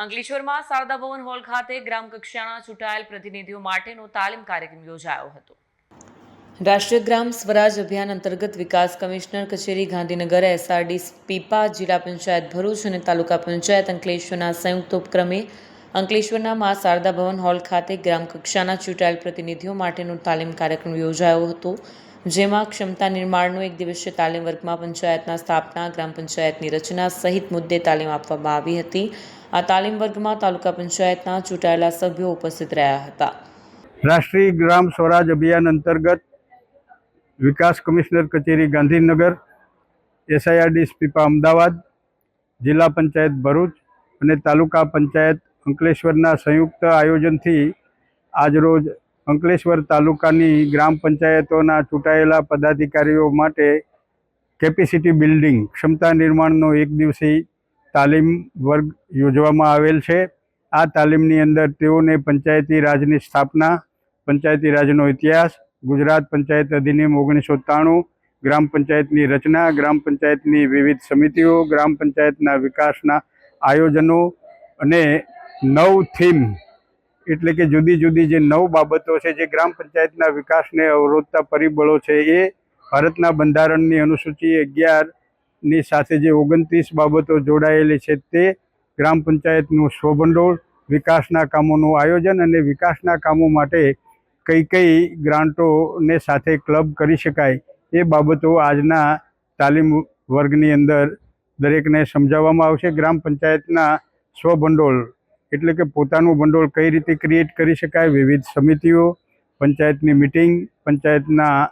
અંકલેશ્વરમાં શારદા ભવન હોલ ખાતે ગ્રામ કક્ષાના ચૂંટાયેલ પ્રતિનિધિઓ માટેનો તાલીમ કાર્યક્રમ યોજાયો હતો। રાષ્ટ્રીય ગ્રામ સ્વરાજ અભિયાન અંતર્ગત વિકાસ કમિશનર કચેરી ગાંધીનગર, SRD પીપા, જિલ્લા પંચાયત ભરૂચ અને તાલુકા પંચાયત અંકલેશ્વરના સંયુક્ત ઉપક્રમે અંકલેશ્વરના મા શારદા ભવન હોલ ખાતે ગ્રામ કક્ષાના ચૂંટાયેલ પ્રતિનિધિઓ માટેનો તાલીમ કાર્યક્રમ યોજાયો હતો, જેમાં ક્ષમતા નિર્માણનો એક દિવસીય તાલીમ વર્ગમાં પંચાયતના સ્થાપના, ગ્રામ પંચાયતની રચના સહિત મુદ્દે તાલીમ આપવામાં આવી હતી। આ તાલીમ વર્ગમાં તાલુકા પંચાયતના ચૂંટાયેલા સભ્યો ઉપસ્થિત રહ્યા હતા। રાષ્ટ્રીય ગ્રામ સ્વરાજ અભિયાન અંતર્ગત વિકાસ કમિશનર કચેરી ગાંધીનગર, SIRD પીપા અમદાવાદ, જિલ્લા પંચાયત ભરૂચ અને તાલુકા પંચાયત અંકલેશ્વરના સંયુક્ત આયોજનથી આજરોજ અંકલેશ્વર તાલુકાની ગ્રામ પંચાયતોના ચૂંટાયેલા પદાધિકારીઓ માટે કેપેસિટી બિલ્ડિંગ ક્ષમતા નિર્માણનો એક દિવસીય તાલીમ વર્ગ યોજવામાં આવેલ છે। આ તાલીમની અંદર તેઓને પંચાયતી રાજની સ્થાપના, પંચાયતી રાજનો ઇતિહાસ, ગુજરાત પંચાયત અધિનિયમ 1993, ગ્રામ પંચાયતની રચના, ગ્રામ પંચાયતની વિવિધ સમિતિઓ, ગ્રામ પંચાયતના વિકાસના આયોજનો અને 9 થીમ એટલે કે જુદી જુદી જે 9 બાબતો છે જે ગ્રામ પંચાયતના વિકાસને અવરોધતા પરિબળો છે, એ ભારતના બંધારણની અનુસૂચિ 11ની સાથે જે 29 બાબતો જોડાયેલી છે તે ગ્રામ પંચાયતનું સ્વભંડોળ, વિકાસના કામોનું આયોજન અને વિકાસના કામો માટે કઈ કઈ ગ્રાન્ટોને સાથે ક્લબ કરી શકાય એ બાબતો આજના તાલીમ વર્ગની અંદર દરેકને સમજાવવામાં આવશે। ગ્રામ પંચાયતના સ્વભંડોળ એટલે કે પોતાનું ભંડોળ કઈ રીતે ક્રિએટ કરી શકાય, વિવિધ સમિતિઓ, પંચાયતની મિટિંગ, પંચાયતના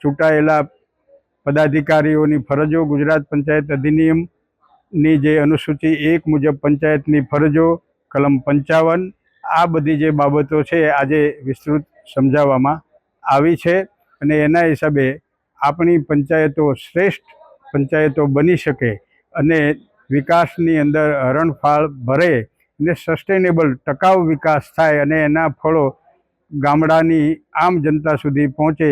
ચૂંટાયેલા પદાધિકારીઓની ફરજો, ગુજરાત પંચાયત અધિનિયમની જે અનુસૂચિ 1 મુજબ પંચાયતની ફરજો, કલમ 55, આ બધી જે બાબતો છે આજે વિસ્તૃત સમજાવવામાં આવી છે અને એના હિસાબે આપણી પંચાયતો શ્રેષ્ઠ પંચાયતો બની શકે અને વિકાસની અંદર હરણફાળ ભરે અને સસ્ટેનેબલ ટકાઉ વિકાસ થાય અને એના ફળો ગામડાની આમ જનતા સુધી પહોંચે,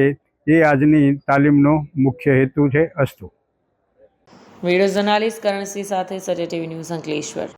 એ આજની તાલીમનો મુખ્ય હેતુ છે। અસ્તુ। વિડીયો જર્નાલિસ્ટ કરણસિંહ સાથે સત્ય TV ન્યૂઝ અંકલેશ્વર।